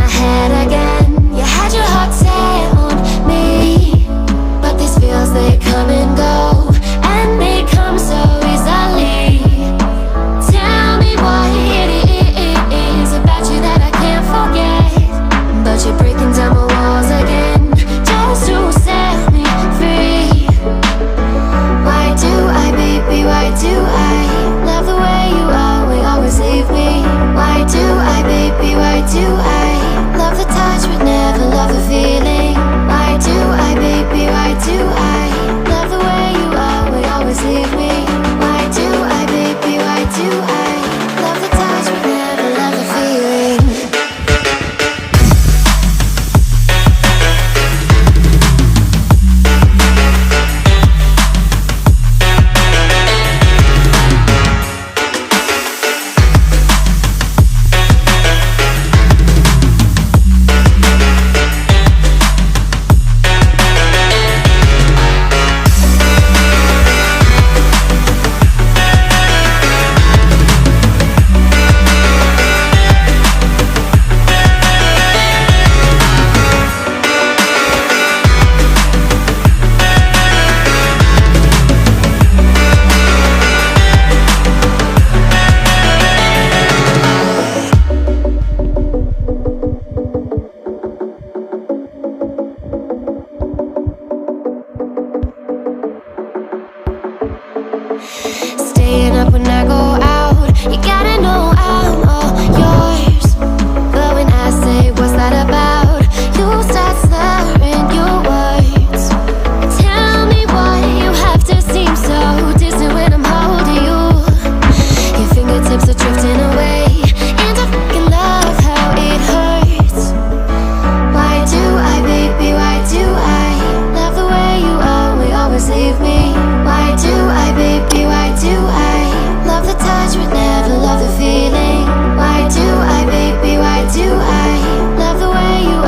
my head again. You had your heart set on me, but these feels, they come and go, and they come so easily. Tell me what it is about you that I can't forget, but you're breaking down my walls again, just to set me free. Why do I, baby, why do I love the way you always leave me? Why do I, baby, why do I love the touch but never love the feeling? Why do I, baby, why do I love the way you always leave me? Why do I, baby, why do I love the touch but never love the feeling? Staying up when I go out, you gotta know I'm all yours. But when I say what's that about, you start slurring your words. Tell me why you have to seem so distant when I'm holding you. Your fingertips are drifting away, and I fucking love how it hurts. Why do I, baby, why do I love the way you always leave me? Why do I, baby, why do I love the touch but never love the feeling? Why do I, baby, why do I love the way you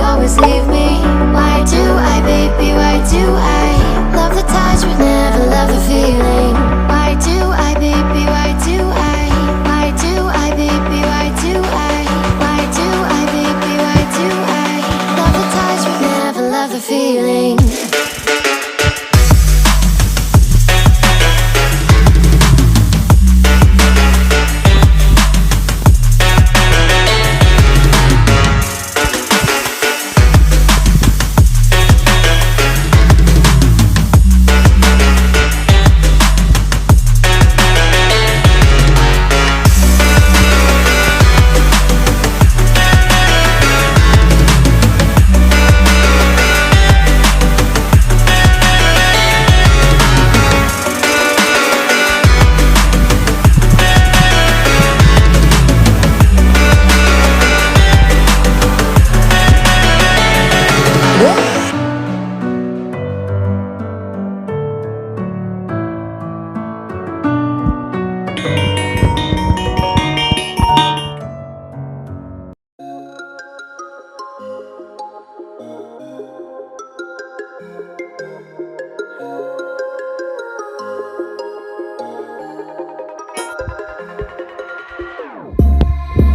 always leave me? Why do I, baby, why do I love the touch but never love the feeling? Why do I, baby, why do I? Why do I, baby, why do I? Why do I, baby, why do I love the touch but never love the feeling?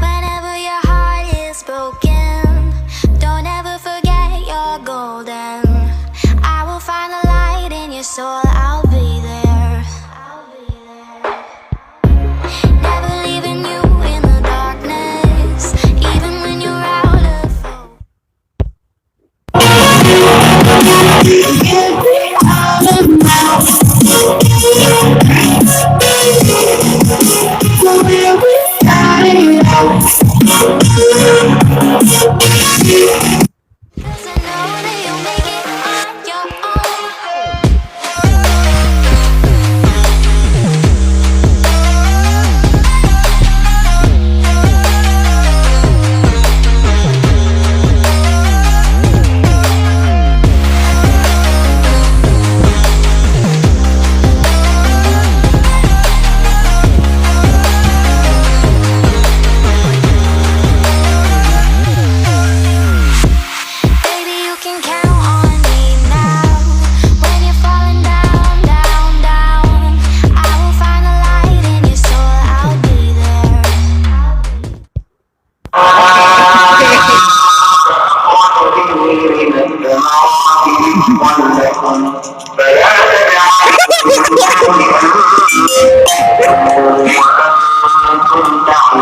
Whenever your heart is broken, don't ever forget you're golden. I will find the light in your soul, I'll be there. Never leaving you in the darkness, even when you're out of focus. So where we started out,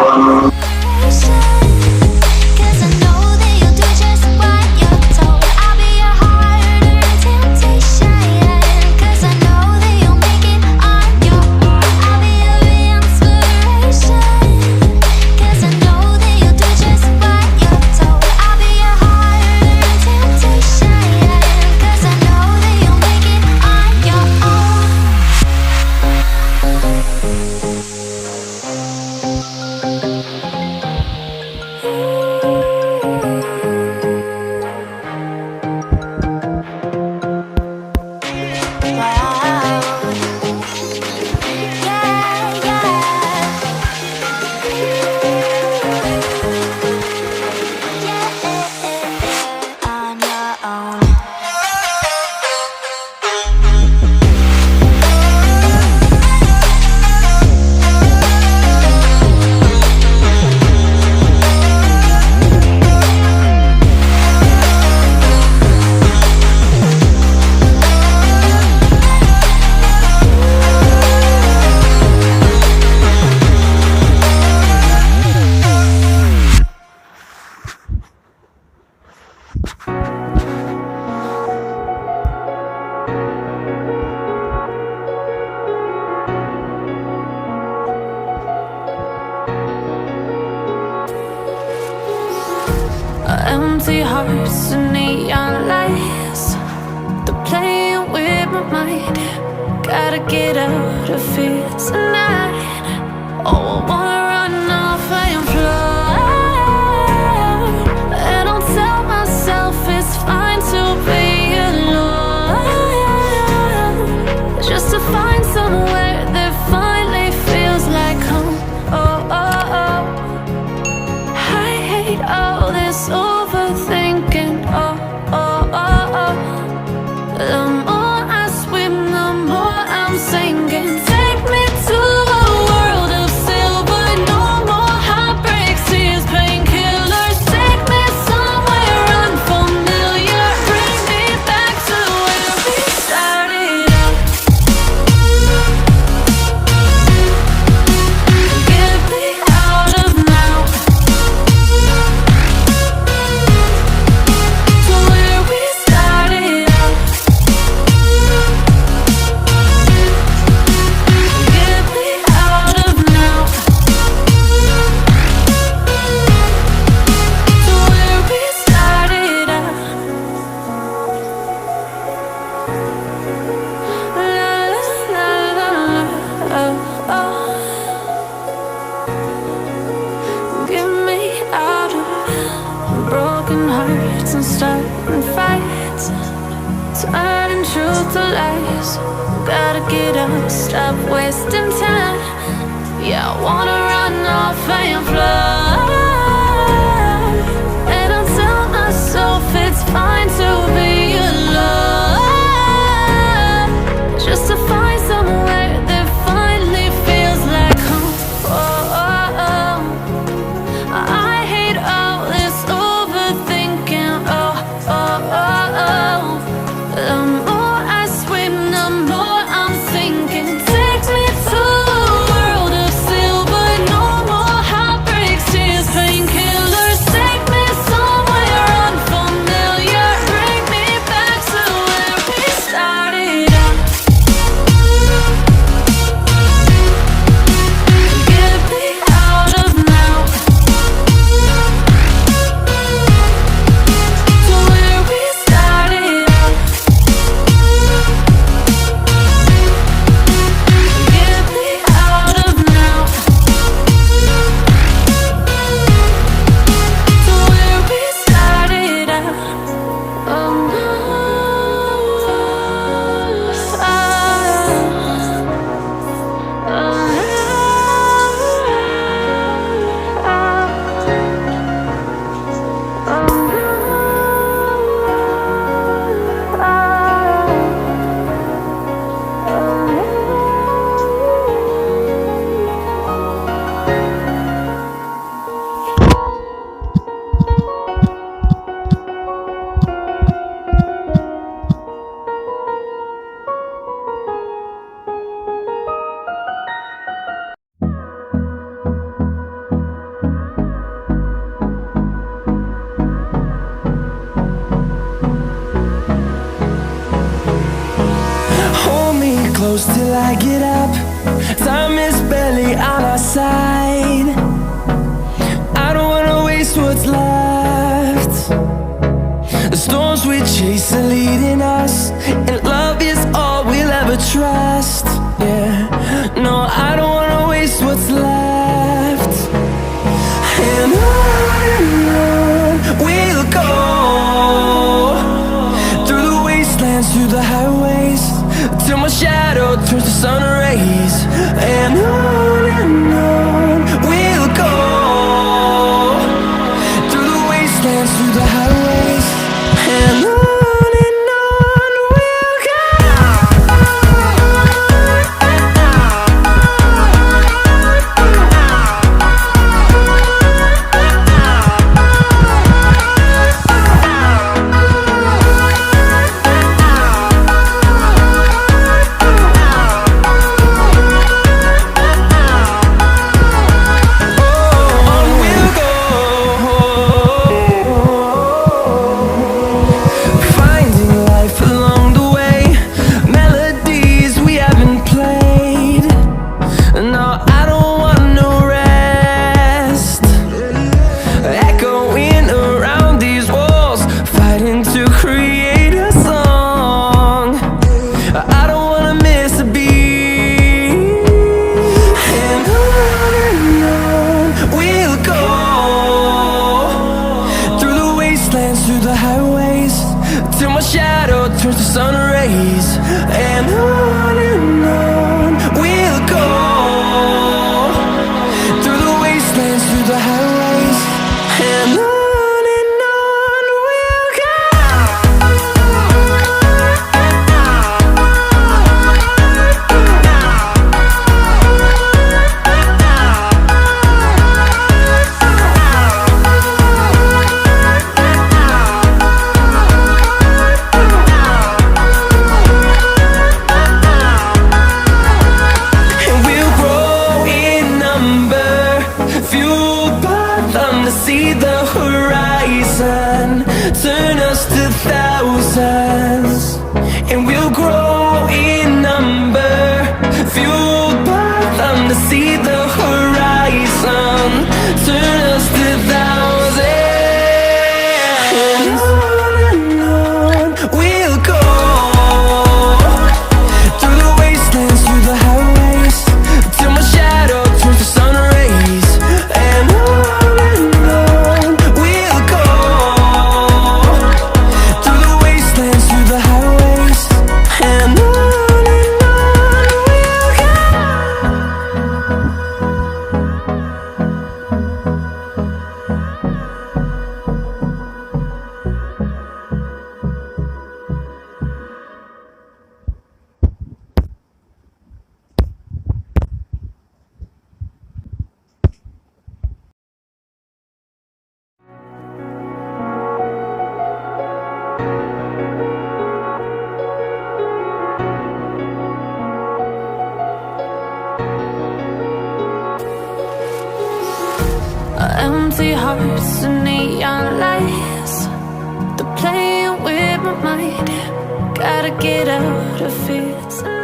'Cause I know that you'll do just what you're told. I'll be your heart or temptation. 'Cause I know that you'll make it on your own. I'll be your inspiration. 'Cause I know that you'll do just what you're told. I'll be your heart or temptation. 'Cause I know that you'll make it on your own. Empty hearts and neon lights, they're playing with my mind. Gotta get out of here tonight. Oh, I wanna run off and fly. And I'll tell myself it's fine to be alone, just to find somewhere that finally feels like home. Oh, oh, oh. I hate all this overthinking. Oh, oh, oh, oh. The more I swim, the more I'm sinking. Take me to a world of silver. No more heartbreaks, tears, painkillers. Take me somewhere unfamiliar. Bring me back to where we started out. Get me out of now. To where we started out. Get me out of now. To where we started out. La la la la, oh, oh. Get me out of broken hearts and starting fights, turning truth to lies. Gotta get up, stop wasting time. Yeah, I wanna run off and fly. And I'll tell myself it's fine to be alone, just to find somewhere that finally feels like home. Oh, oh, oh. I hate all this overthinking. Oh, oh, oh, oh. The more I swim, the more I'm sinking. Take me to a world of silver. No more heartbreaks, close till I get up. Time is barely on our side. I don't wanna waste what's left. The storms we chase are leading us, and love is all we'll ever trust. Yeah, no, I don't wanna waste what's left. And on we'll go, through the wastelands, through the highways, till my shadow turns to sun rays. And on we'll go, through the wastelands, through the highways, and on we'll go. Through the highways, till my shadow turns to sun rays. And on we'll go, through the wastelands, through the highways, and on we'll go. See the horizon turn us to thousands, and we'll grow in number, fueled by them to see the horizon turn us to thousands. And on we'll go, through the wastelands, through the highways, till my shadow turns to sun rays. And empty hearts and neon lights, they're playing with my mind. Gotta get out of here tonight.